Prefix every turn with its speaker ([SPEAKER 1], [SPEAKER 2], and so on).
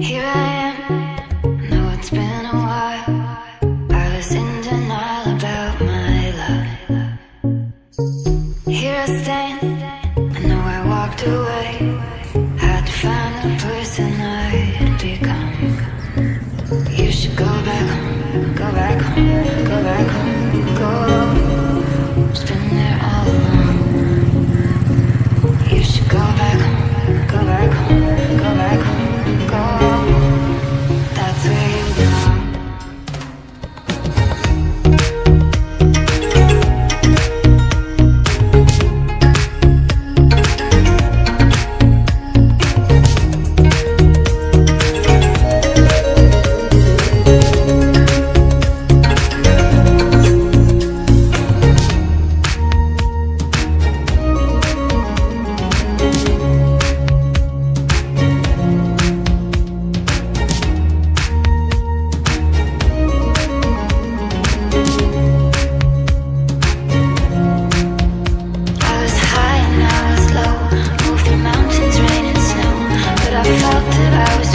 [SPEAKER 1] Here I am, know it's been a while. I was in denial about my love. Here I stand, I know I walked away. Had to find the person I'd become. You should go back home, go back home, go back home, go. It's been there all along. You should go back home, go back home, go back home, go. That's where you belong. I felt that I was